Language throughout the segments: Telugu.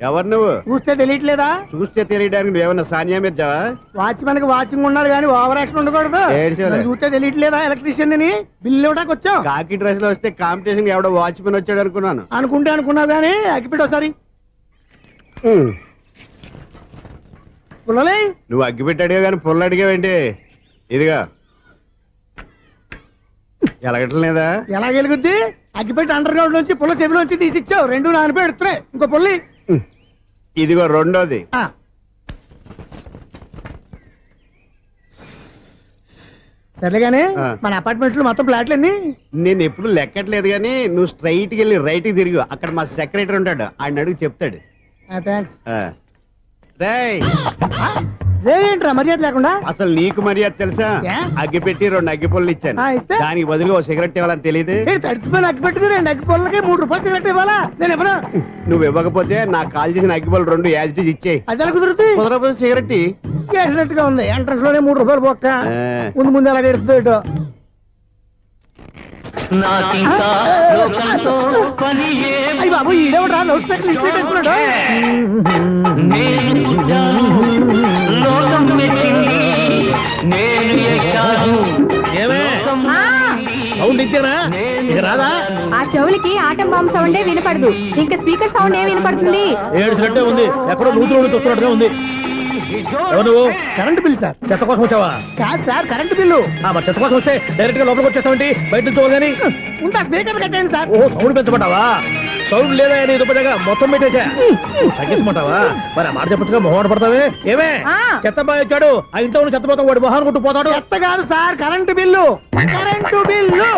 ఎవరు నువ్వు? చూస్తే తెలియట్లేదా? చూస్తే తెలియడానికి నువ్వేమన్నా సానియా మీర్జావా? వాచ్మెన్ కి వాచింగ్ ఉండాలి కానీ ఓవర్ యాక్షన్ ఉండకూడదు. చూస్తే తెలియట్లేదా? ఎలక్ట్రీషియన్ ని బిల్లు ఇవ్వడానికి వచ్చావు. కాకి డ్రెస్ లో వస్తే కాంపిటీషన్ ఎవడో వాచ్మెన్ వచ్చాడు అనుకున్నాను. అనుకున్నావు కానీ అగ్గిపెట్టి ఒకసారి పుల్లలే. నువ్వు అగ్గిపెట్టి అడిగా కానీ పుల్ల అడిగావేంటి? ఇదిగా ఎలగటం లేదా? ఎలా వెలుగుద్ది? అగ్గిపెట్టి అండర్ గ్రౌండ్ నుంచి పుల్ల చెవిలోంచి తీసిచ్చావు. రెండు నాన్నపై ఎడుతున్నాయి. ఇంకో పుల్లి ఇదిగో రెండోది. సరేగానే మన అపార్ట్మెంట్స్ లో మొత్తం ఫ్లాట్లు అన్ని నేను ఎప్పుడు లెక్కట్లేదు కానీ నువ్వు స్ట్రైట్ కి వెళ్ళి రైట్ కి తిరిగి అక్కడ మా సెక్రటరీ ఉంటాడు, ఆయన అడుగు చెప్తాడు. ఏంట్రా మర్యాద లేకుండా? అసలు నీకు మర్యాద తెలుసా? అగ్గి పెట్టి 2 అగ్గి పుల్లలు ఇచ్చాను, దానికి బదులు ఓ సిగరెట్ ఇవ్వాలని తెలియదు. తడిచిపోయిన అగ్గి పెట్టి 2 అగ్గి పుల్లకి 3 రూపాయలు సిగరెట్ ఇవ్వాలా? నేను ఇవ్వను. నువ్వు ఇవ్వకపోతే నాకు కాల్ చేసిన అగ్గి పుల్ల 2 యాజిటీస్ ఇచ్చేయి. అది ఎలా కుదురుతుంది? కుదరకపోతే సిగరెట్ చేసినట్టుగా ఉంది. ఎంట్రన్స్ లోనే 3 రూపాయలు పోక్క. ముందు అలాగే ఎడుతుంది. అయ్యి బాబు ఈడేవడా లౌడ్ స్పీకర్ ఇన్స్టేట్ వేసుకున్నాడు. సౌండ్ ఇచ్చారా? ఇక రాదా? ఆ చెవులకి ఆటం బాంబు సౌండే వినపడదు, ఇంకా స్పీకర్ సౌండ్ ఏ వినపడుతుంది? ఏడ్చినట్టే ఉంది, ఎక్కడో నూతులు చూస్తున్నట్టుగా ఉంది. ఎవరు? Current bill sir. చెత్త కోసం వచ్చావా? కాదు సార్, కరెంట్ బిల్లు. మరి చెత్త కోసం వస్తే డైరెక్ట్ గా లోపలికి వచ్చేస్తామంటే బయట నుంచి కానీ ఉంటా. స్పీకర్ కట్టండి సార్. ఓ సౌండ్ పెంచమంటావా? సౌండ్ లేదా అని దుప్పటగా మొత్తం పెట్టేసా. తగ్గించమంటావా? మరి ఆ మాట చెప్పచ్చుగా మొహమాట పడతావే. ఏమే చెత్త బాగా వచ్చాడు, ఆ ఇంట్లో చెత్త పోతాం, వాడు మొహాన్ కొట్టు పోతాడు. చెత్త కాదు sir, current bill. Current bill.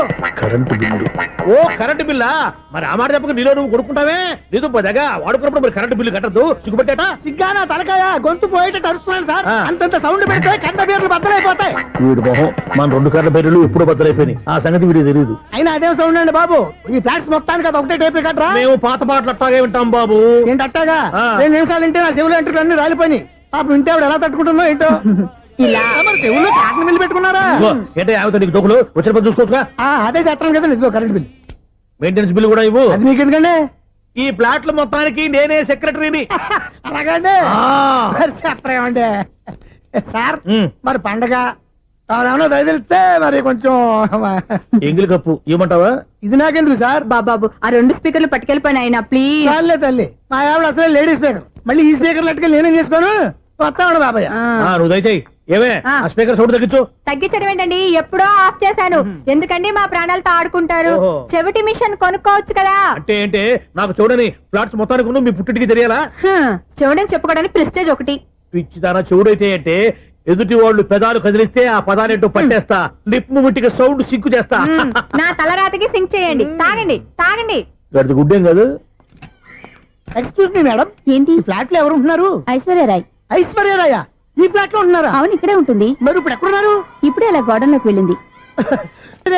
Current bill. ఓ కరెంటు బిల్లా? మరి ఆ మాట చెప్పక నీలో నువ్వు కొడుకుంటావే. నీతో దగ్గర వాడుకున్నప్పుడు మరి కరెంటు బిల్లు కట్టద్దు. సిగ్గుపెట్టాట? సిగ్గానా తలకాయ? గొంతు పోయేటట్టు అరుస్తున్నాను సార్. అంతంత సౌండ్ పెడితే కంట బీర్లు బద్దలైపోతాయి. వీడు మొహం మన 2 కార్ల బీర్లు ఎప్పుడు బద్దలైపోయినాయి. ఆ సంగతి వీడికి తెలియదు. అయినా అదే సౌండ్ అండి బాబు. ఈ ఫ్లాట్స్ మొత్తానికి అది ఒకటే టేప్ కట్టరా? మేము పాత పాటలు అట్టాగే వింటాం బాబు. ఏంటి అట్టాగా? 2 నిమిషాలు వింటే నా చెవులు ఎంటర్ అన్ని రాలిపోయి. పాపం వింటే ఆవిడ ఎలా తట్టుకుంటుందో ఏంటో. ఇలా మరి చెవుల్లో కాటన్ బిల్లు పెట్టుకున్నారా? ఏంటో ఆమెతో నీకు దోకులు వచ్చిన పని చూసుకోవచ్చుగా. అదే చేస్తాను కదా. ఇదిగో కరెంట్ బిల్. మెయింటెనెన్స్ బిల్లు కూడా ఇవ్వు. అది మీకు ఎందుకండి? ఈ ప్లాట్ల మొత్తానికి నేనే సెక్రటరీని. అలాగండి. చెప్పరేమండి సార్. మరి పండగ ఏమన్నా దయదలిస్తే మరి కొంచెం ఎంగిలి కప్పు ఇవ్వమంటావా? ఇది నాకెందుకు సార్? బాబాబు ఆ 2 స్పీకర్లు పట్టుకెళ్ళిపోయిన ఆయన ప్లీజ్. చాలే తల్లి, మా ఆవిడ అసలే లేడీ స్పీకర్. మళ్ళీ ఈ స్పీకర్ లెట్టుకెళ్ళి నేనేం చేసుకోను? వస్తాడు బాబాయ్. నువ్వు దయచేయి. ఏమే ఆ స్పీకర్ సౌండ్ తగ్గించు. తగ్గించడం ఏంటండి, ఎప్పుడో ఆఫ్ చేశాను. ఎందుకండి మా ప్రాణాలతో ఆడుకుంటారు? చెవిటి మిషన్ కొనుక్కోవచ్చు కదా. అంటే ఏంటే నాకు చూడని ఫ్లాట్స్ మొత్తానికి మీ పుట్టింటికి తెలియాలా? చెవుడని చెప్పుకోవడానికి ప్రెస్టేజ్ ఒకటి. పిచ్చిదానా చెవుడైతే అంటే ఎదుటి వాళ్ళు పెదాలు కదిలిస్తే ఆ పదాలేంటో పట్టేస్తా. లిప్ ముట్టికి సౌండ్ సింకు చేస్తా. నా తలరాతకి సింక్ చేయండి. తాగండి తాగండి. గడిది గుడ్డేం కాదు. ఎక్స్క్యూజ్ మీ మేడం, ఏంటి? ఫ్లాట్ లో ఎవరు ఉంటున్నారు? ఐశ్వర్యరాయ్. ఐశ్వర్యరాయ ఈ ఫ్లాట్ లో ఉంటున్నారా? అవును, ఇక్కడే ఉంటుంది. మరి ఇప్పుడు ఎక్కడున్నారు? ఇప్పుడే అలా గోడంలోకి వెళ్ళింది.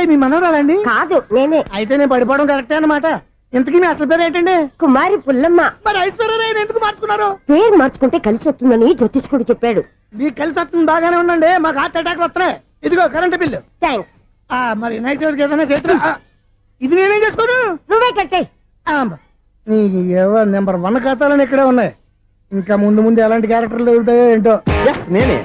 మీ మనవరాలండి? కాదు, నేనే. అయితే నేను పడిపోవడం కరెక్టే అన్నమాట. ఇంతకీ మీ అసలు పేరు ఏంటండి? కుమారి పుల్లమ్మ. మరి ఐశ్వర్యరాయ్ ఎందుకు మార్చుకున్నారు? పేరు మార్చుకుంటే కలిసి వస్తుందని జ్యోతిష్కుడు చెప్పాడు. మీకు కలిసి వస్తుంది, బాగానే ఉండండి. మాకు హార్ట్ అటాక్ వస్తున్నాయి. ఇదిగో కరెంట్ బిల్లు. థ్యాంక్స్. మరి నైట్ ఏదైనా చేస్తా. ఇది నేనేం చేసుకోను? నువ్వే కట్టే. నెంబర్ 1 ఖాతాలని ఇక్కడే ఉన్నాయి. ఇంకా ముందు ముందు ఎలాంటి క్యారెక్టర్లు దొరుకుతాయో ఏంటో. నేనే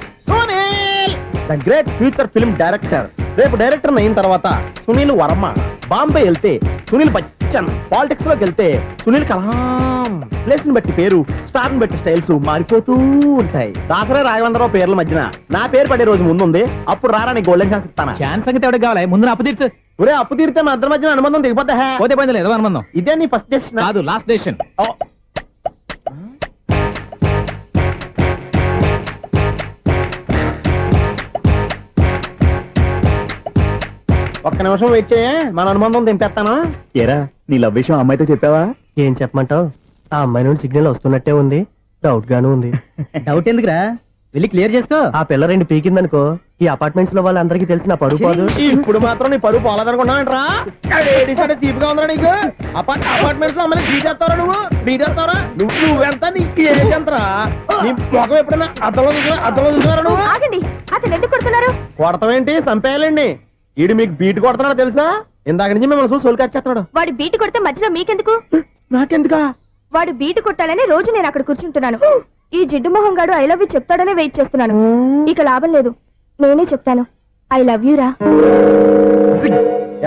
the great future film director. రేపు డైరెక్టర్ అయిన తర్వాత సునీల్ వర్మ. బాంబే వెళ్తే సునీల్ బచ్చన్. పాలిటిక్స్ లోకి వెళ్తే సునీల్ కలాం. ప్లేస్ ని బట్టి పేరు, స్టార్ ని బట్టి స్టైల్స్ మారిపోతూ ఉంటాయి. దాసరా రాఘవేంద్రరావు పేర్ల మధ్యన నా పేరు పడే రోజు ముందుంది. అప్పుడు రారా నీ గోల్డెన్ ఛాన్స్ ఇస్తానా? ఛాన్స్ సంగతి ఎవరికి కావాలి? ముందు అప్పు తీర్చు. ఒరే అప్పు తీరితే మన ఇద్దరి మధ్యన అనుబంధం దిగిపోతా. పోతే పోయింది లేదు అనుబంధం. ఇదే నీ ఫస్ట్ డెసిషన్ కాదు, లాస్ట్ డెసిషన్. ఒక్క నిమిషం వెయిట్ చేయ, మన అనుబంధం దింపేస్తాను. ఏరా నీ లవ్ విషయం అమ్మాయితో చెప్పావా? ఏం చెప్పమంటావు? ఆ అమ్మాయి నుండి సిగ్నల్ వస్తున్నట్టే ఉంది. డౌట్ గాను ఉంది. డౌట్ ఎందుకురా, వెళ్ళి క్లియర్ చేసుకో. ఆ పిల్ల 2 పీకిందనుకో, ఈ అపార్ట్మెంట్స్ లో వాళ్ళందరికీ తెలిసిన పరువు పోదు. ఇప్పుడు మాత్రం నీ పరువు పోలేదనుకున్నావంటరా? సీపుగా ఉందా నీకు? అపార్ట్మెంట్స్ లో అమ్మని బీటేస్తారా? బీటేస్తారా? నువ్వెంత? నీకు ఏంటంతరా? నీ ముఖం ఎప్పుడైనా అద్దంలో చూసారా నువ్వు? ఆగండి, అతను ఎందుకు కొడుతున్నారు? కొడతావేంటి? చంపేయాలండి. ఈడు మీకు బీట్ కొడుతున్నాడు తెలుసా? ఇందాక నుంచి మిమ్మల్ని చూసి సోల్కి వచ్చేస్తున్నాడు. వాడు బీటు కొడితే మధ్యలో మీకెందుకు? నాకెందుకా? వాడు బీటు కొట్టాలని రోజు నేను అక్కడ కూర్చుంటున్నాను. ఈ జిడ్డు మొహం గాడు ఐ లవ్ యూ చెప్తాడనే వెయిట్ చేస్తున్నాను. ఇక లాభం లేదు, నేనే చెప్తాను ఐ లవ్ యూ రా.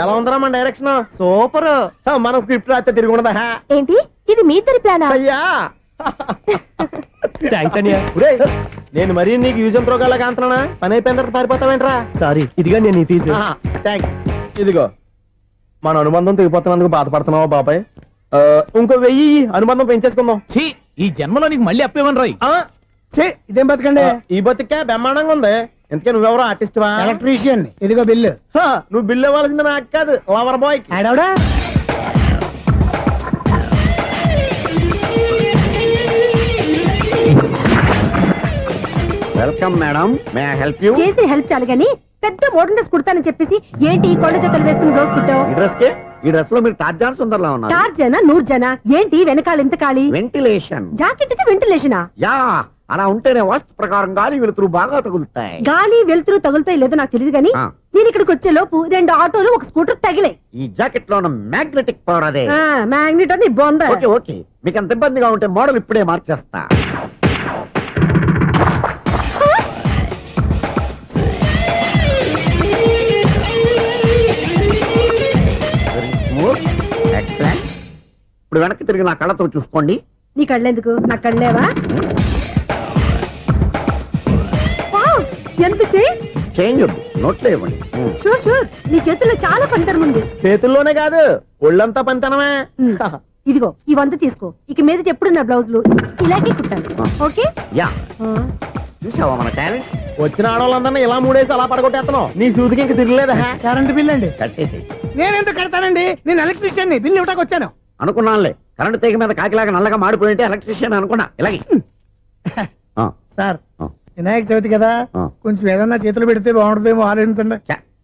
ఎలా ఉందరా మన డైరెక్షన్? సూపర్. మన స్క్రిప్ట్ రాస్తే తిరిగి ఉండదా? ఏంటి ఇది మీ ఇద్దరి ప్లానా? అయ్యా ఒరేయ్, నేను మరీ నీకు యూజన్ త్రోగాలా కాంతనా? పని అయిపోయిన తర్వాత పారిపోతావేంట్రా? సారీ, ఇదిగా నేను తీసి. థ్యాంక్స్. ఇదిగో మన అనుబంధం తెగిపోతున్నందుకు బాధపడుతున్నావా బాబాయ్? ఇంకో 1000 అనుబంధం పెంచేసుకుందాం. ఛీ, ఈ జన్మలో నీకు మళ్ళీ అప్పేమని రాయ్. ఇదేం బతకండి. ఈ బతికే బ్రహ్మాండంగా ఉంది. ఎందుకే నువ్వెవరో ఆర్టిస్ట్ వా? ఎలక్ట్రీషియన్. ఇదిగో బిల్లు. నువ్వు బిల్లు ఇవ్వాల్సింది నాకు కాదు, లవర్ బాయ్. ఆడవడా? Welcome madam, may I help you? చేసి హెల్ప్ చాలు గాని పెద్ద మోడల్ డ్రెస్ కుడతానని చెప్పేసి ఏంటి ఈ కొండ జతలు వేసుకుని రోజు కుట్టావు? ఈ డ్రెస్ కే, ఈ డ్రెస్ లో మీరు టార్జాన్ సుందర్లా ఉన్నారు. 4 జన 100 జన ఏంటి వెనకాల ఇంత ఖాళీ? వెంటిలేషన్. జాకెట్ కి వెంటిలేషనా? యా, అలా ఉంటేనే వాస్తు ప్రకారం గాలి వెలుతురు బాగా తగులుతాయి. గాలి వెలుతురు తగులుతాయి లేదో నాకు తెలియదు గాని నేను ఇక్కడికి వచ్చే లోపు 2 ఆటోలు 1 స్కూటర్ తగిలే. ఈ జాకెట్ లో ఉన్న మ్యాగ్నెటిక్ పవర్ అదే. మ్యాగ్నెట్ అని బొంద. ఓకే ఓకే, మీకు అంత ఇబ్బందిగా ఉంటే మోడల్ ఇప్పుడే మార్చేస్తా. ఎక్సలెంట్. ఇప్పుడు వెనక్కి తిరిగి నా కళ్ళతో చూసుకోండి. నీ కళ్ళెందుకు? నా కళ్ళేవా? వావ్, ఎంత చేంజ్. చేంజ్ వద్దు, నోట్లో ఇవ్వండి. షూర్ షూర్, నీ చేతుల్లో చాలా పంతరం ఉంది. చేతుల్లోనే కాదు, ఒళ్ళంతా పంతనమే. ఇదిగో ఈ 100 తీసుకో. ఇక మీద ఎప్పుడు నా బ్లౌజులు ఇలాగే కుట్టాను. ఓకే? యా, చూసావా మన టాలెంట్? వచ్చిన ఆడవాళ్ళందరినీ ఇలా మూడేసి అలా పడగొట్టేస్తున్నావు. నీ సూదికి ఇంక తిరగలేదా? కరెంట్ బిల్ అండి. కట్టేసి. నేనెందుకు కడతానండి? నేను ఎలక్ట్రీషియన్. బిల్లు ఇవ్వడానికి వచ్చాను. అనుకున్నానులే, కరెంట్ తీగ మీద కాకిలాగా నల్లగా మాడిపోయింటే ఎలక్ట్రీషియన్ అనుకున్నా. ఇలాగే సార్, వినాయక చవితి కదా, కొంచెం ఏదన్నా చేతులు పెడితే బాగుంటుందేమో ఆలోచించండి.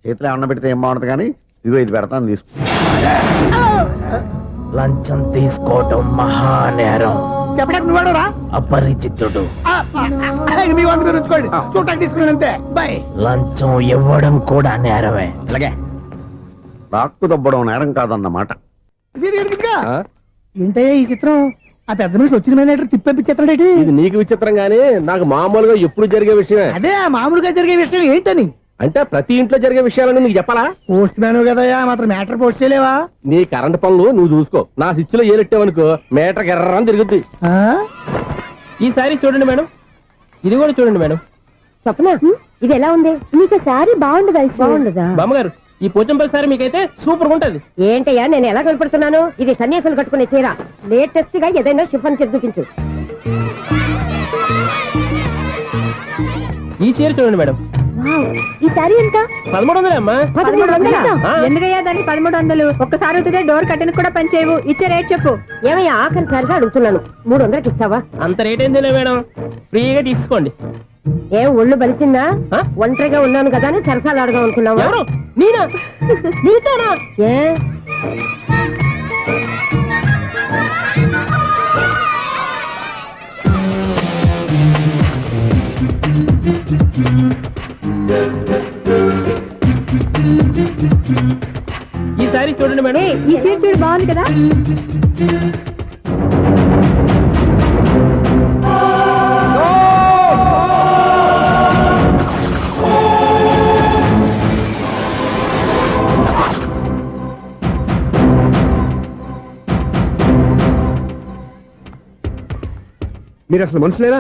చేతిలో అన్న పెడితే ఏం బాగుంటుంది కానీ ఇదిగో ఇది పెడతాను, తీసుకో. లంచం తీసుకోవటం మహానేరం. చెప్పడానికి నువ్వాడరా? అపరిచితుడు. మీ 100 మీరు ఉంచుకోండి, చూడటానికి తీసుకున్నాను అంతే. బాయ్. లంచం ఇవ్వడం కూడా నేరమే. ఇలాగే రాక్కు దబ్బడం నేరం కాదన్నమాట. ఏంటయ్యా ఈ చిత్రం? ఆ పెద్ద మనిషి వచ్చిన మేనేటర్ తిప్పించేస్తాడేటి? ఇది నీకు విచిత్రం గానీ నాకు మామూలుగా ఎప్పుడు జరిగే విషయమే. అదే ఆ మామూలుగా జరిగే విషయం ఏంటని? అంటే ప్రతి ఇంట్లో జరిగే విషయాలను నీకు చెప్పాలా? పోస్ట్ మ్యాన్ కదయ్యా, మాత్రం మ్యాటర్ పోస్ట్ చేయలేవా? నీ కరెంట్ పనులు నువ్వు చూసుకో. నా స్విచ్ లో ఏలెట్టావనుకో మీటర్ ఎర్రని తిరుగుద్ది. ఈసారి చూడండి మేడం, ఇది కూడా చూడండి మేడం. చెప్పనా, ఇది ఎలా ఉంది? నీకు సారీ బాగుండదా? బాగుండదా? బామ్మగారు, ఈ పోచంపల్లి సారీ మీకైతే సూపర్ ఉంటుంది. ఏంటయ్యా నేను ఎలా కనపడుతున్నాను? ఇది సన్యాసులు కట్టుకునే చీర. లేటెస్ట్ గా ఏదైనా షిఫన్ చేసి చూపించు. ఈ చీర చూడండి మేడం. ఈ సారీ ఎంత? 1300 అమ్మా. 1300? ఎందుకయ్యా దానికి 1300? ఒక్కసారి అవుతుందే డోర్ కట్టెన్ కూడా పనిచేయవు. ఇచ్చే రేట్ చెప్పు. ఏమయ్యా ఆఖరిసారిగా అడుగుతున్నాను, 300కి ఇస్తావా? అంత రేట్ ఏంది మేడం, ఫ్రీగా తీసుకోండి. ఏం ఒళ్ళు బలిసిందా? ఒంటరిగా ఉన్నాను కదా అని సరసాలు అడదాం అనుకున్నావా? ఎవరు? నేనా? నీతోనా? ఏ ఈ సారీ చూడండి మేడం. ఈ చీర చూడు, బాగుంది కదా? మీరు అసలు మనుషులేనా?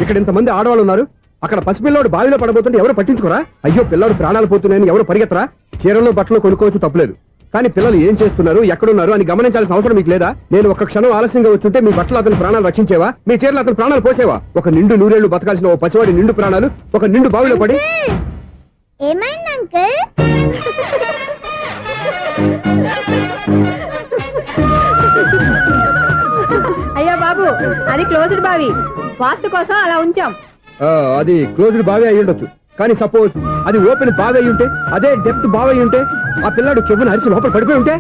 ఇక్కడ ఇంతమంది ఆడవాళ్ళు ఉన్నారు, అక్కడ పసిపిల్లాడు బావిలో పడబోతుంటే ఎవరు పట్టించుకోరా? అయ్యో పిల్లాడు ప్రాణాలు పోతున్నాయని ఎవరు పరిగెత్తరా? చీరలు బట్టలు కొనుక్కోవచ్చు, తప్పులేదు. కానీ పిల్లలు ఏం చేస్తున్నారు, ఎక్కడున్నారు అని గమనించాల్సిన అవసరం మీకు లేదా? నేను ఒక క్షణం ఆలస్యంగా వచ్చుంటే మీ బట్టలు అతని ప్రాణాలు రక్షించేవా? మీ చీరలు అతని ప్రాణాలు పోసేవా? ఒక నిండు 100 ఏళ్లు బతకాల్సిన ఓ పసివాడి నిండు ప్రాణాలు ఒక నిండు బావిలో పడి. ఏమైంది అంకుల్? అయ్యో బాబు, అది క్లోజ్డ్ బావి, వాస్తు కోసం అలా ఉంచాం. అది క్లోజ్డ్ బావి అయి ఉండొచ్చు, కానీ సపోజ్ అది ఓపెన్ బావి అయి ఉంటే, అదే డెప్త్ బావి అయి ఉంటే, ఆ పిల్లాడు కెవ్వును అరిచి లోపల పడిపోయి ఉంటే?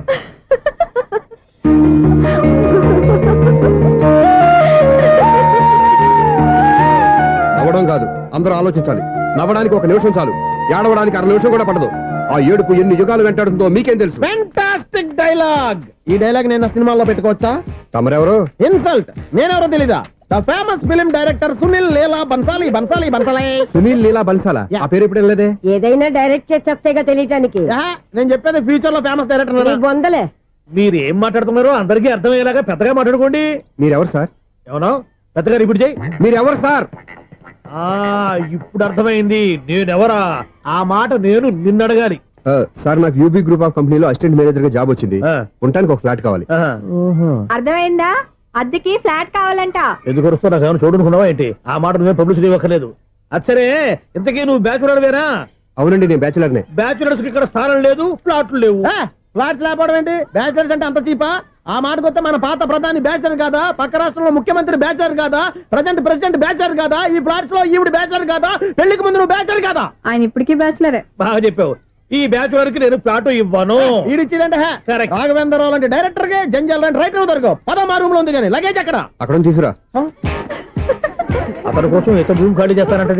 నవ్వడం కాదు, అందరూ ఆలోచించాలి. నవ్వడానికి 1 నిమిషం చాలు, ఏడవడానికి 1/2 నిమిషం కూడా పడదు. ఆ ఏడుపు ఎన్ని యుగాలు వెంటాడుతుందో మీకేం తెలుసు? Fantastic dialogue. ఈ డైలాగ్ నేను సినిమాలో పెట్టుకోవచ్చా? తమరెవరు? ఇన్సల్ట్ నేనెవరో తెలీదా? The famous film director Sunil Leela Bhansali Bhansali Bhansali. Sunil Leela బన్సాలా? ఆ పేరు ఇప్పుడు వెళ్ళలేదే. ఏదైనా డైరెక్ట్ చేసేస్తేగా తెలియటానికి. నేను చెప్పేది ఫ్యూచర్ లో ఫేమస్ డైరెక్టర్. బొందలే. మీరు ఏం మాట్లాడుతున్నారో అందరికీ అర్థమయ్యేలాగా పెద్దగా మాట్లాడుకోండి. మీరెవరు సార్? ఎవరో పెద్దగా రిపీట్ చేయి. మీరెవరు సార్? ఇప్పుడు అర్థమైంది నేనెవరా. ఆ మాట నేను నిన్ను అడగాలి. సార్ నాకు యూబీ గ్రూప్ ఆఫ్ కంపెనీలో అసిస్టెంట్ మేనేజర్ గా జాబ్ వచ్చింది. ఉండటానికి ఒక ఫ్లాట్ కావాలి. అర్థమైందా? అద్దెకి ఫ్లాట్ కావాలంట. ఎందుకు వస్తావు? నాకు ఏమైనా చూడనుకున్నావా ఏంటి? ఆ మాట నువ్వే పబ్లిసిటీ ఇవ్వక్కర్లేదు. అచ్చరే ఇంతకీ నువ్వు బ్యాచులర్ వేరా? అవునండి, నేను బ్యాచులర్నే. బ్యాచులర్స్ కి ఇక్కడ స్థానం లేదు, ప్లాట్లు లేవు. ఫ్లాట్స్ లేకపోవడం ఏంటి? బ్యాచిలర్స్ అంటే అంత చీపా? ఆ మాటకొస్తే మన పాత ప్రధాని బ్యాచర్ కాదా? పక్క రాష్ట్రంలో ముఖ్యమంత్రి బ్యాచర్ కాదా? ప్రెసిడెంట్ బ్యాచర్ కాదా? ఈ ఫ్లాట్స్ లో ఈవిడ బ్యాచర్ కాదా? పెళ్లికి ముందు నువ్వు బ్యాచర్ కాదా? ఆయన ఇప్పటికీ బ్యాచులరే. బాగా చెప్పావు. ఈ బ్యాచులర్ కి నేను ఫ్లాట్ ఇవ్వను. ఈడిచ్చిందంటే Correct. రాఘవేంద్రరావు లాంటి డైరెక్టర్ కి జంజల్ లాంటి రైటర్ దొరకవు. పదమా రూమ్ లో ఉంది కానీ లగేజ్ అక్కడ. అక్కడ నుంచి తీసుకురా. అతని కోసం ఎంత భూమి ఖాళీ చేస్తానంటే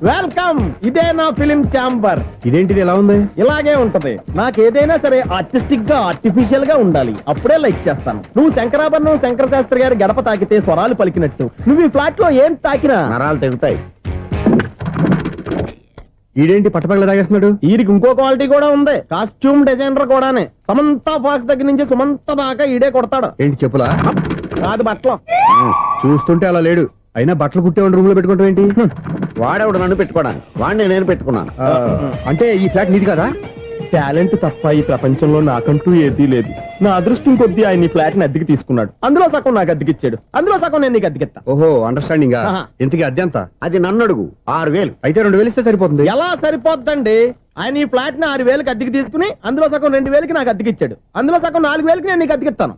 వెల్కమ్. ఇదే నా ఫిలిం ఛాంబర్. ఇదేంటిది ఎలా ఉంది? ఇలాగే ఉంటది. నాకు ఏదైనా సరే ఆర్టిస్టిక్ గా ఆర్టిఫిషియల్ గా ఉండాలి. అప్పుడే లైక్ చేస్తాను. నువ్వు శంకరాభరణం శంకర శాస్త్రి గారి గడప తాకితే స్వరాలు పలికినట్టు నువ్వు ఈ ఫ్లాట్ లో ఏం తాకినా నరాలు తెగుతాయి. ఈడేంటి పట్టపగల తాగేస్తున్నాడు? వీరికి ఇంకో క్వాలిటీ కూడా ఉంది. కాస్ట్యూమ్ డిజైనర్ కూడానే. సమంత ఫాక్స్ దగ్గర నుంచి సుమంత దాకా ఈడే కొడతాడు. ఏంటి చెప్పులా? కాదు బట్టలు. చూస్తుంటే అలా లేడు. అయినా బట్టలు కుట్టేవాడి రూమ్ లో పెట్టుకుంటాం ఏంటి? వాడేవాడు నన్ను పెట్టుకోవడానికి, వాడిని నేను పెట్టుకున్నాను. అంటే ఈ ఫ్లాట్ నీది కదా? టాలెంట్ తప్ప ఈ ప్రపంచంలో నాకంటూ ఏదీ లేదు. నా అదృష్టం కొద్దీ ఆయన ఈ ఫ్లాట్ ని అద్దెకి తీసుకున్నాడు. అందులో సగం నాకు అద్దెకిచ్చాడు. అందులో సగం నేను నీకు అద్దెకిస్తా. ఓహో, అండర్స్టాండింగ్. ఇంతకీ అద్దె ఎంత? అది నన్ను అడుగు. 6,000. అయితే 2,000 ఇస్తే సరిపోతుంది. ఎలా సరిపోద్దండి? ఆయన ఈ ఫ్లాట్ ని 6,000కి అద్దెకి తీసుకుని అందులో సగం 2,000కి నాకు అద్దెకిచ్చాడు. అందులో సగం 4,000కి నేను నీకు అద్దెకిస్తాను.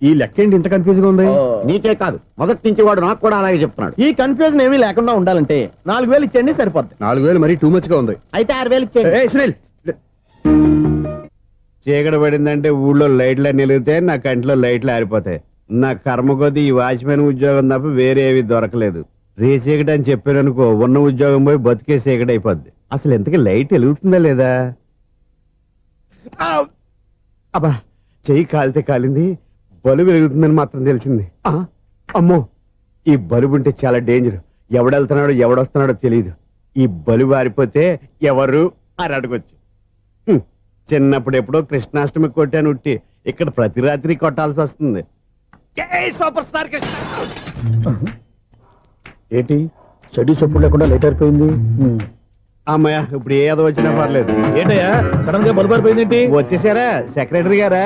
ఈ లెక్క ఏంటి ఇంత కన్ఫ్యూజ్ గా ఉంది? నీకే కాదు, మొదటి నుంచి వాడు నాకు కూడా అలాగే చెప్తున్నాడు. ఈ కన్ఫ్యూజన్ ఏమీ లేకుండా ఉండాలంటే 4,000 ఇచ్చేయండి సరిపోద్ది. 4,000 మరీ టూ మచ్ గా ఉంది. అయితే 6,000 ఇచ్చేయండి. ఏయ్ సునీల్, చీకటి పడిందంటే ఊళ్ళో లైట్లు నిలిగితే నా కంట్లో లైట్లు ఆరిపోతాయి. నా కర్మ కొద్దీ ఈ వాచ్మెన్ ఉద్యోగం తప్ప వేరే ఏవి దొరకలేదు. రేచీకటి అని చెప్పారనుకో, ఉన్న ఉద్యోగం పోయి బతికే చీకటి అయిపోద్ది. అసలు ఎంతకీ లైట్ వెలుగుతుందా లేదా? అబ్బా, చెయ్యి కాలితే కాలింది, బలుబు వెలుగుతుందని మాత్రం తెలిసింది. అమ్మో, ఈ బలుబు ఉంటే చాలా డేంజర్. ఎవడెళ్తున్నాడో ఎవడొస్తున్నాడో తెలియదు. ఈ బలుబు ఆరిపోతే ఎవరు అని అడగొచ్చు. చిన్నప్పుడు ఎప్పుడో కృష్ణాష్టమి కొట్టాను ఉట్టి, ఇక్కడ ప్రతి రాత్రి కొట్టాల్సి వస్తుంది. జై సూపర్ స్టార్ కృష్ణ. ఏంటి చెడు చెప్పుడు లేకుండా లేట్ అయిపోయింది. అమ్మయ్య, ఇప్పుడు ఏదో వచ్చినా పర్లేదు. ఏంటయ్యా సడన్ గా బల్బు అయిపోయింది? వచ్చేసారా సెక్రటరీ గారా?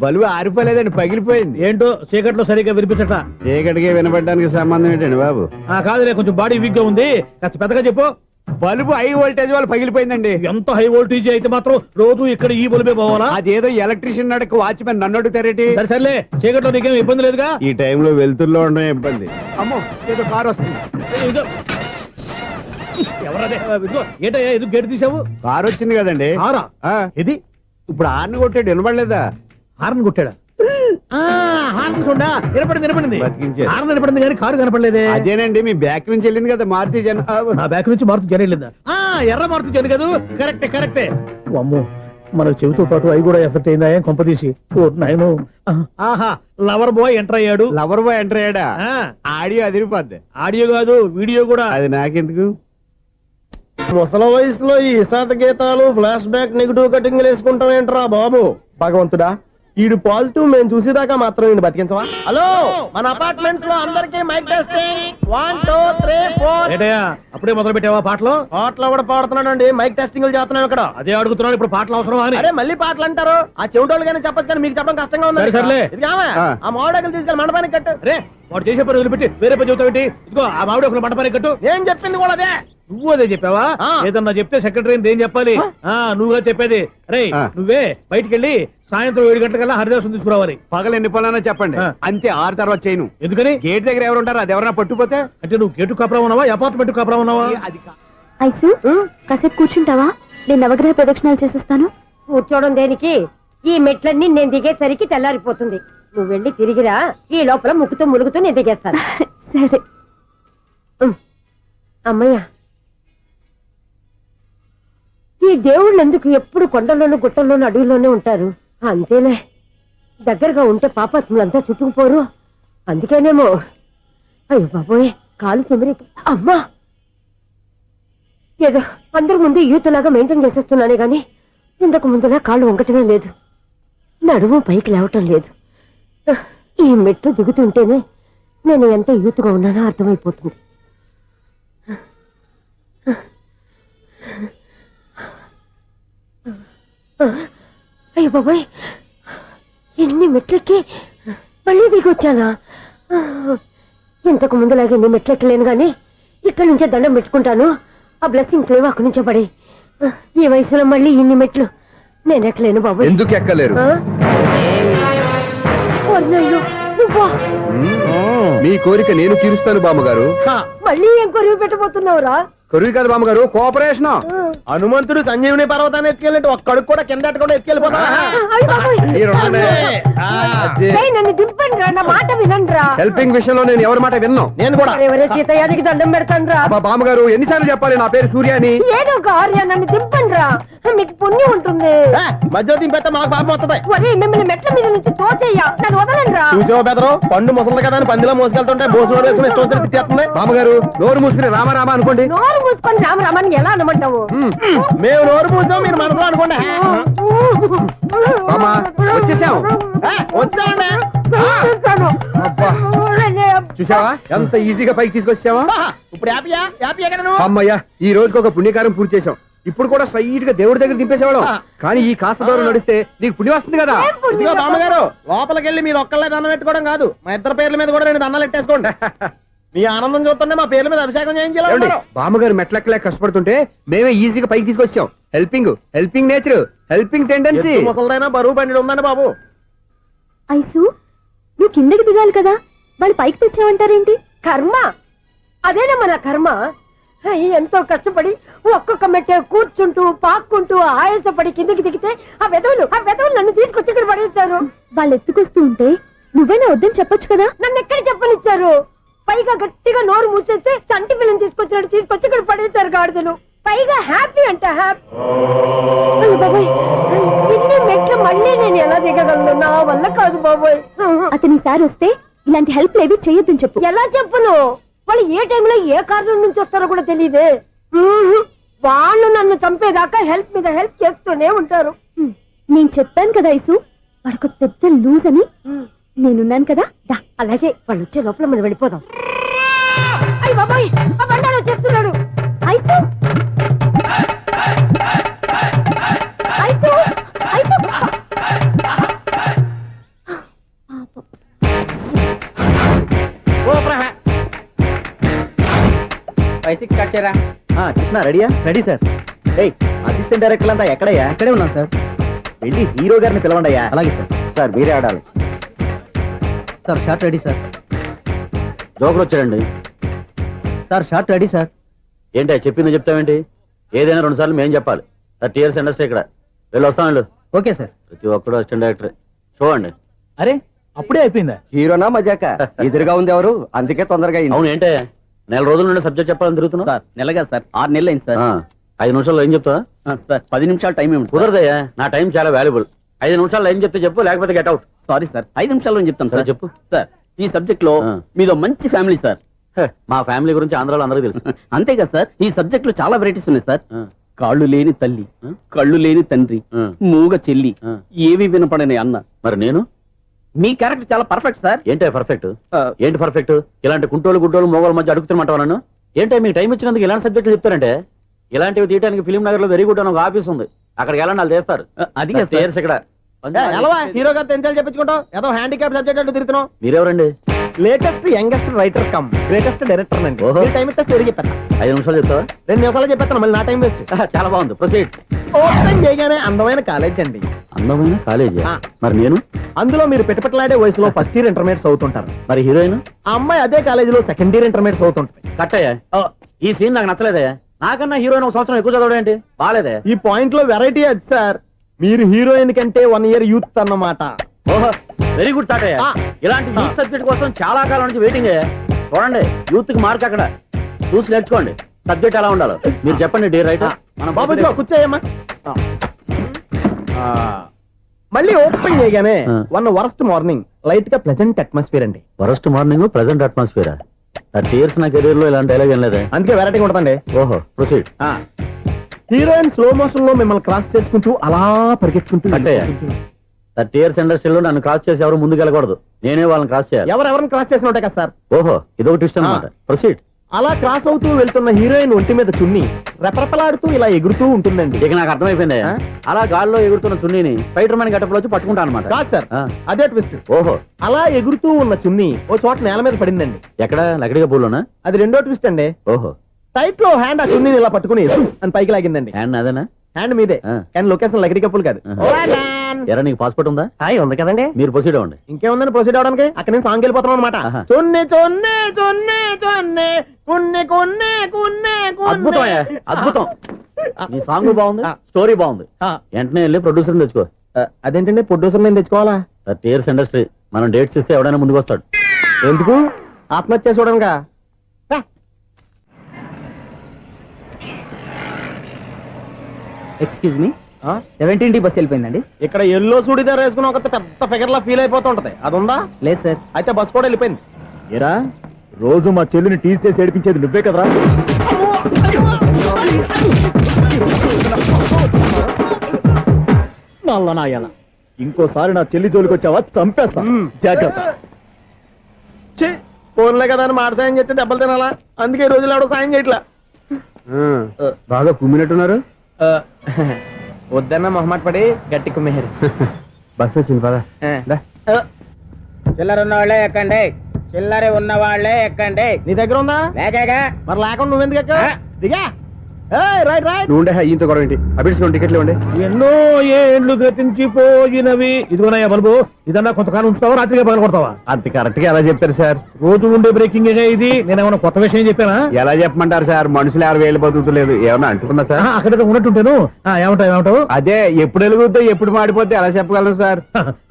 బలుబు ఆరిపోలేదండి, పగిలిపోయింది. ఏంటో చీకట్లో సరిగ్గా వినిపించట. చీకటికి వినపడడానికి సంబంధం ఏంటండి బాబు? కాదులే, కొంచెం బాడీ వీక్ గా ఉంది, కాస్త పెద్దగా చెప్పు. బల్బు హై వోల్టేజ్ వాళ్ళు పగిలిపోయిందండి. ఎంత హై వోల్టేజ్ అయితే మాత్రం రోజు ఇక్కడ ఈ బల్బే పోవాలా? అదేదో ఎలక్ట్రీషియన్ నడక వాచ్మెన్ నన్ను అడుగుతారేటి? సరే సర్లే, చీకట్లో నీకేం ఇబ్బంది లేదుగా? ఈ టైంలో వెళ్తుల్లో ఉండడం ఇబ్బంది. అమ్మో, ఏదో కారు వస్తుంది. ఇదిగో. ఎవరదే? ఇదిగో, ఏంటయ్యా ఎందుకు గేటు తీసావు? కారు వచ్చింది కదండి. కారా? ఇది ఇప్పుడు ఆర్ని కొట్టాడు, వినపడలేదా? హార్న్ కొట్టాడా? హార్న్ చూడా వినపడింది. బతికించారు. హార్న్ వినపడింది కానీ కారు కనపడలేదే. అదేనండి, మీ బ్యాక్ నుంచి వెళ్ళింది కదా మారుతి జన. నా బ్యాక్ నుంచి మారుతు జరగలేదా? ఎర్ర మారుతు జన కదా. కరెక్టే. అమ్మో, మన చెవితో పాటు అవి కూడా ఎఫెక్ట్ అయిందా? ఏం కొంపదీసి. ఓ నాయనో. ఆహా, లవర్ బాయ్ ఎంటర్ అయ్యాడు. లవర్ బాయ్ ఎంటర్ అయ్యాడా? ఆడియో అదిరిపోద్ది. ఆడియో కాదు, వీడియో కూడా. అది నాకెందుకు? ముసలి వయసులో ఈ ఇసాత గీతాలు, ఫ్లాష్ బ్యాక్, నెగిటివ్ కటింగ్ వేసుకుంటాం ఏంట్రా బాబు? భగవంతుడా, ఈడు పాజిటివ్ మేము చూసేదాకా మాత్రం ఈయన బతికించవా? హలో, మన అపార్ట్మెంట్స్ లో అందరికీ మైక్ టెస్టింగ్. 1 2 3 4. ఏంటయ్యా అప్పుడే మొదలు పెట్టావా పాటలు? పాటలు కూడా పాడుతున్నాడు. మైక్ టెస్టింగ్ చేస్తున్నాం ఇక్కడ. అదే అడుగుతున్నాడు, ఇప్పుడు పాటలు అవసరమా అని. అరే మళ్ళీ పాటలు అంటారు. ఆ చెవిటోళ్ళు కానీ చెప్పచ్చు కానీ మీకు చెప్పడం కష్టంగా ఉంది. సర్లే. ఇది కావా? ఆ మామిడాకులు తీసుకెళ్ళి మండపానికి కట్టు. రే, వాడు చేసే పని వదిలిపెట్టి వేరే పని చెబుతావు. ఇదిగో ఆ మామిడి ఒక మంటపానికి కట్టు. ఏం చెప్పింది కూడా అదే. నువ్వు అదే చెప్పావా? ఏదన్నా చెప్తే సెక్రటరీ ఏం చెప్పాలి? నువ్వుగా చెప్పేది. రే, నువ్వే బయటికి వెళ్ళి సాయంత్రం 7 గంటలకల్లా హరిదాసు తీసుకురావాలి. పగలు ఎన్ని పనులన్నా చెప్పండి, అంతే. 6 తర్వాత చేయను. ఎందుకని? గేట్ దగ్గర ఎవరు ఉంటారు? అది ఎవరన్నా పట్టుపోతే. అంటే నువ్వు గేటు కాపురా ఉన్నావా, అపార్ట్మెంట్ కాపురా ఉన్నావా? అది ఐసు, కాసేపు కూర్చుంటావా? నేను నవగ్రహ ప్రదక్షిణాలు చేసేస్తాను. కూర్చోవడం దేనికి? ఈ మెట్లన్నీ నేను దిగేసరికి తెల్లారిపోతుంది. నువ్వు వెళ్ళి తిరిగిరా, ఈ లోపల ముక్కుతూ ములుగుతూ నేను దిగేస్తాను. సరే. అమ్మయ్య, ఈ దేవుళ్ళు ఎందుకు ఎప్పుడు కొండల్లోనూ గుట్టల్లోనూ అడవిలోనే ఉంటారు? అంతేలే, దగ్గరగా ఉంటే పాపాత్ములంతా చుట్టుకుపోరు అందుకేనేమో. అయ్యో బాబోయ్, కాలు తిమిరి. అమ్మా, ఏదో అందరి ముందు యూత్ లాగా మెయింటైన్ చేసేస్తున్నానే గాని ఇంతకు ముందులా కాళ్ళు వంకటమే లేదు, నడుము పైకి లేవటం లేదు. ఈ మెట్లు దిగుతుంటేనే నేను ఎంత యూత్గా ఉన్నానో అర్థమైపోతుంది. అయ్య బాబాయ్, ఎన్ని మెట్లెక్కి మళ్ళీ దిగొచ్చానా? ఇంతకు ముందులాగే ఎన్ని మెట్లెక్కలేను గాని ఇక్కడి నుంచే దండం పెట్టుకుంటాను. ఆ బ్లెస్సింగ్స్ లేవు అక్కడి నుంచే పడి. ఈ వయసులో మళ్ళీ ఇన్ని మెట్లు నేను ఎక్కలేను బాబాయ్. ఎందుకు ఎక్కలేరు? నువ్వా? మీ కోరిక నేను తీరుస్తాను బామ్మగారు. మళ్ళీ ఏం కొరివి పెట్టబోతున్నావురా? కొరివి కాదు బామ్మగారు, కోఆపరేషన్. హనుమంతుడు సంజీవుని పర్వతాన్ని ఎత్తుకెళ్ళి ఒక్కడికి కూడా కింద ఎట్టకుండా ఎత్తుకెళ్ళిపోతా. నన్ను దింపండి రా, నా మాట వినండి రా. హెల్పింగ్ విషయంలో నేను ఎవరి మాట విన్నాను. నేను కూడా ఎవరే సీతయ్యానికి దండం పెడతాను రా. అబ్బా బామ్మగారు, ఎన్నిసార్లు చెప్పాలి నా పేరు సూర్య అని? ఏదో ఒక ఆర్య, నన్ను దింపండి రా, మీకు పుణ్యం ఉంటుంది. మధ్య దింపేస్తే మాకు పాపం వస్తుంది. ఒరే, మిమ్మల్ని మెట్ల మీద నుంచి తోసేయ్యా, నన్ను వదలండి రా. చూసావా బెదరు, పండు ముసలి కదా అని పందిలో మోసుకెళ్తుంటే బోసు వేసుకుని స్తోత్రం తిట్టేస్తుంది. బామ్మగారు, నోరు మూసుకుని రామారామా అనుకోండి. నోరు మూసుకొని రామరామని ఎలా అనమంటావు? మేము నోరు మూసాం, మీరు మనసులో అనుకోండి. బామ్మా, వచ్చేసాం. వచ్చామండి. అబ్బా, చూసావా ఎంత ఈజీగా పైకి తీసుకొచ్చావా? ఇప్పుడు హ్యాపీయా? హ్యాపీ ఎక్కడ నువ్వు? అమ్మయ్యా, ఈ రోజుకి ఒక పుణ్యకారం పూర్తి చేసాం. ఇప్పుడు కూడా స్ట్రైట్ గా దేవుడి దగ్గర దింపేసేవాడు. కానీ ఈ కాస్త దూరం నడిస్తే నీకు పుణ్యం వస్తుంది కదా. ఇదిగో బామ్మగారు, లోపలికి వెళ్ళి మీరు ఒక్కళ్ళే దండం పెట్టుకోవడం కాదు, మా ఇద్దరు పేర్ల మీద కూడా 2 దండాలు ఎట్టేసుకోండి. మీ ఆనందం చూస్తుంటే మా పేర్ల మీద అభిషేకం చేయించాలి. బామ్మగారు మెట్లెక్కలే కష్టపడుతుంటే మేమే ఈజీగా పైకి తీసుకొచ్చాం. Helping nature, helping tendency. ముసలిదైనా బరువు బండి ఉందండి బాబు. ఐసు, నువ్వు కిందకి దిగాలి కదా, వాళ్ళు పైకి తెచ్చావంటారేంటి? కర్మ అదేనమ్మా నా కర్మ. ఎంతో కష్టపడి ఒక్కొక్క మెట్టే కూర్చుంటూ పాక్కుంటూ ఆయాసపడి కిందకి దిగితే ఆ వెధవులు నన్ను తీసుకొచ్చి ఇక్కడ పడేశారు. వాళ్ళు ఎత్తుకొస్తూ ఉంటే నువ్వైనా వద్దని చెప్పొచ్చు కదా. నన్ను ఎక్కడ చెప్పనిచ్చారు? పైగా గట్టిగా నోరు మూసేస్తే చంటి పిల్లని తీసుకొచ్చినట్టు తీసుకొచ్చి ఇక్కడ పడేశారు గాడిదలు. పైగా హ్యాపీ అంట హ్యాపీ. బాబోయ్, ఇన్ని మెట్లు మళ్ళీ నేను ఎలా దిగగలను? నా వల్ల కాదు బాబోయ్. అతని సారి వస్తే ఇలాంటి హెల్ప్ లేవి చేయొద్దని చెప్పు. ఎలా చెప్పును? వాళ్ళు ఏ టైంలో ఏ కారణం నుంచి వస్తారో కూడా తెలియదే. వాళ్ళు నన్ను చంపేదాకా హెల్ప్ మీద హెల్ప్ చేస్తూనే ఉంటారు. నేను చెప్పాను కదా ఐసు, వాడొక పెద్ద లూజ్ అని. నేనున్నాను కదా, దా. అలాగే వాళ్ళు వచ్చే లోపల మనం వెళ్ళిపోదాం. అయ్య బాబాయ్, ఆ బండారు వచ్చేస్తున్నాడు. Ice, ice, ice. 5-6 కట్ చేయరా. కృష్ణ రెడీయా? Ready sir. అసిస్టెంట్ డైరెక్టర్ అంతా ఎక్కడయ్యా? ఇక్కడే ఉన్నాం సార్. వెళ్ళి హీరో గారిని పిలవండియా. అలాగే సార్. సార్ మీరే ఆడాలి. Sir short ready sir. Joker వచ్చాడండి. Sir short ready sir. ఏంటి చెప్పింది చెప్తావేంటి? ఏదైనా 2 సార్లు మేం చెప్పాలి. 30 years ఇండస్ట్రీ ఇక్కడ. వెళ్ళి వస్తాను. Okay sir. ప్రతి ఒక్కడు అసిస్టెంట్ డైరెక్టర్. చూడండి. అరే, అప్పుడే అయిపోయిందా? హీరోనా మజాక? ఎదురుగా ఉంది ఎవరు, అందుకే తొందరగా అయింది. అవును, ఏంటే 4 రోజుల నుండి సబ్జెక్ట్ చెప్పాలని తిరుగుతున్నావు? సార్ నెలగా సార్, 6 నెలలు అయింది సార్. 5 నిమిషాల్లో ఏం చెప్తావా? సార్ 10 నిమిషాలు టైం ఏమిటి? కుదరదయ్యా, నా టైం చాలా వాల్యుబుల్. 5 నిమిషాల్లో ఏం చెప్తే చెప్పు, లేకపోతే గెట్ అవుట్. సారీ సార్, 5 నిమిషాల్లో చెప్తాను సార్. చెప్పు. సార్, ఈ సబ్జెక్ట్ లో మీదో మంచి ఫ్యామిలీ సార్. మా ఫ్యామిలీ గురించి ఆంధ్రాలో అందరికీ తెలుసు. అంతేగా సార్, ఈ సబ్జెక్ట్ లో చాలా వెరైటీస్ ఉన్నాయి సార్. కాళ్ళు లేని తల్లి, కళ్ళు లేని తండ్రి, మూగ చెల్లి, ఏవి వినపడని అన్న. మరి నేను? మీ క్యారెక్టర్ చాలా పర్ఫెక్ట్ సార్. ఏంటే పర్ఫెక్ట్? ఏంటి పర్ఫెక్ట్? ఇలాంటి గుంటోళ్ళు మొగోళ్ళ మధ్య అడుగుతున్నమాట నన్ను. ఏంటంటే మీకు టైం ఇచ్చినందుకు ఇలాంటి సబ్జెక్టులు చెప్తారంటే? ఇలాంటివి తీయడానికి ఫిలిం నగర్ లో వెరీ గుడ్ అని ఒక ఆఫీస్ ఉంది, అక్కడికి వెళ్ళండి, వాళ్ళు చేస్తారు. అది ఇక్కడ హీరో గారు తెంచాలి చెప్పించుకుంటావు, ఏదో హ్యాండిక్యాప్ సబ్జెక్ట్ అంటూ తిరుగుతున్నావు. మీరెవరండి? Latest youngest writer cum greatest director అండి. ఓహో. టైం ఇస్తే స్టోరీ చెప్పాను. 5 నిమిషాలు చెప్తావా? 2 నిమిషాలు చెప్పేస్తాను, మళ్ళీ నా టైం వేస్ట్. చాలా బాగుంది, ప్రొసీడ్. ఓపెన్ చేయగానే అందమైన కాలేజ్ అండి. అందమైన కాలేజీ? ఆ. మరి నేను? అందులో మీరు పెట్టుపట్లాడే వయసులో ఫస్ట్ ఇయర్ ఇంటర్మీడియట్స్ అవుతుంటారు. మరి హీరోయిన్? ఆ అమ్మాయి అదే కాలేజీలో సెకండ్ ఇయర్ ఇంటర్మీడియట్స్ అవుతుంటుంది. కట్టయ్యా, ఈ సీన్ నాకు నచ్చలేదయ్యా. నాకన్నా హీరోయిన్ 1 సంవత్సరం ఎక్కువ చదవడం ఏంటి? బాగాలేదే. ఈ పాయింట్ లో వెరైటీ అది సార్, మీరు హీరోయిన్ కంటే 1 year యూత్ అన్నమాట. ఓహో, వెరీ గుడ్ థాట్ అయ్యా. ఇలాంటి యూత్ సబ్జెక్ట్ కోసం చాలా కాలం నుంచి వెయిటింగ్ అయ్యా. చూడండి, యూత్ కి మార్క్ అక్కడ చూసి నేర్చుకోండి. సబ్జెక్ట్ ఎలా ఉండాలో మీరు చెప్పండి. డే రైటర్ బాబు కూర్చోయమ్మా. మళ్ళీ ఓపెన్ చేయగానే ఆ. వన్ వరస్ట్ మార్నింగ్ లైట్ గా ప్లెజెంట్ అట్మాస్ఫియర్ అండి. Worst morning present atmosphere 30 years నా కెరీర్ లో ఇలాంటి డైలాగ్ ఏం లేదే. అందుకే వెరైటీ ఉంటుందండి. ఓహో ప్రొసీడ్. హీరోయిన్ స్లో మోషన్ లో మిమ్మల్ని క్రాస్ చేసుకుంటూ అలా పరిగెట్టుకుంటూ కట్టయ్య. 30 years ఇండస్ట్రీలో నన్ను క్రాస్ చేసి ఎవరు ముందుకు వెళ్ళకూడదు, నేనే వాళ్ళని క్రాస్ చేయాలి. ఎవరెవరిని క్రాస్ చేసిన ఉంటాయి కదా సార్. ఓహో ఇదొక ట్విస్ట్ అన్నమాట. ప్రొసీడ్. అలా క్రాస్ అవుతూ వెళ్తున్న హీరోయిన్ ఒంటి మీద చున్ని రెపరెపలాడుతూ ఇలా ఎగురుతూ ఉంటుందండి. ఇక నాకు అర్థమైపోయింది. ఆ? అలా గాల్లో ఎగురుతున్న చున్నీని స్పైడర్ మ్యాన్ గెటప్ లో వచ్చి పట్టుకుంటా అనమాట. కాదు సార్, ఆ. అదే ట్విస్ట్. ఓహో అలా ఎగురుతూ ఉన్న చున్ని ఓ చోట నేల మీద పడిందండి. ఎక్కడ లకడిగా పూలోనా? అది రెండో ట్విస్ట్ అండి. ఓహో టైట్ లో హ్యాండ్ ఆ చున్నీని ఇలా పట్టుకుని అని పైకి లాగిందండి. హ్యాండ్ అదేనా? హ్యాండ్ మీదే, ఆ. కానీ లొకేషన్ లకడి కప్పులు కాదు. ఎరా నీకు పాస్పోర్ట్ ఉందా? హాయ్ ఉంది కదండి. మీరు ప్రొసీడ్ అవ్వండి. ఇంకేముందని ప్రొసీడ్ అవడానికి అక్కడ నుంచి సాంగ్ వెళ్ళిపోతున్నాం అనమాట. ఆహా. చున్ని చున్ని చున్ని చున్ని కున్ని కున్ని కున్ని అద్భుతం అయ్యా, అద్భుతం. నీ సాంగ్ బాగుంది, స్టోరీ బాగుంది. వెంటనే వెళ్ళి ప్రొడ్యూసర్ తెచ్చుకో. అదేంటండి ప్రొడ్యూసర్ నేను తెచ్చుకోవాలా? 30 years ఇండస్ట్రీ, మనం డేట్స్ ఇస్తే ఎవడైనా ముందుకు వస్తాడు. ఎందుకు? ఆత్మహత్య చూడనుగా. Excuse me 17D bus వెళ్ళిపోయిందండి. ఇక్కడ ఎల్లో చూడిదార్ వేసుకుని ఒక పెద్ద ఫిగర్ లా ఫీల్ అయిపోతుంటది, అది ఉందా? లేదు సార్. అయితే బస్ కూడా వెళ్ళిపోయింది. ఏరా రోజు మా చెల్లిని టీస్ చేసి ఏడిపించేది నువ్వే కదరా? నల్ల నాయన, ఇంకోసారి నా చెల్లి జోలికి వచ్చావా చంపేస్తా, జాగ్రత్త. ఫోన్లే కదా అని మాట సాయం చేస్తే దెబ్బలు తినాలా, అందుకే ఈ రోజులు ఎవడో సాయం చేయట్లా. బాగా కుమ్మినట్టున్నారు. వద్దన్న మొహమాట పడి గట్టి కుమ్మేరు. బస్ వచ్చింది పదా. చిల్లర ఉన్న వాళ్ళే ఎక్కండి, చిల్లర ఉన్న వాళ్ళే ఎక్కండి. నీ దగ్గర ఉందా? లేకగా మరి లేకుండా నువ్వెందుకు ఎక్క? దిగా. Right right. నువ్వు ఉండే ఈయంతో గొడవ ఏంటి? అభిడిచిన టికెట్లు ఇవ్వండి. ఎన్నో ఏండ్లు గతించిపోయినవి. ఇదిగోనయ్యా బల్బు, ఇదన్నా కొంతకాలం ఉంచుతావా, రాత్రిగా పగల కొడతావా? అంత కరెక్ట్ గా ఎలా చెప్తారు సార్? రోజు ఉండే బ్రేకింగ్ ఇది. నేనేమన్నా కొత్త విషయం చెప్పానా? ఎలా చెప్పమంటారు సార్? మనుషులు ఎవరు వేలు బతుకుతలేదు, ఏమన్నా అంటున్నా సార్? అక్కడ ఉన్నట్టుంటేను. ఏమంటావు? అదే ఎప్పుడు వెలుగుద్దో ఎప్పుడు మాడిపోతే ఎలా చెప్పగలను సార్?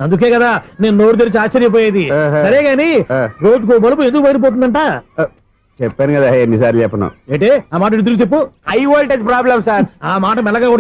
అందుకే కదా నేను నోరు తెరిచి ఆశ్చర్యపోయేది. ఆహా. సరే గాని ఆ. రోజుకో బలుపు ఎందుకు బయటపోతుందంట? చెప్పాను కదా ఎన్నిసార్లు చెప్పను. ఏంటే ఆ మాట తిరిగి చెప్పు. High voltage problem sir. ఆ మాట మెల్లగా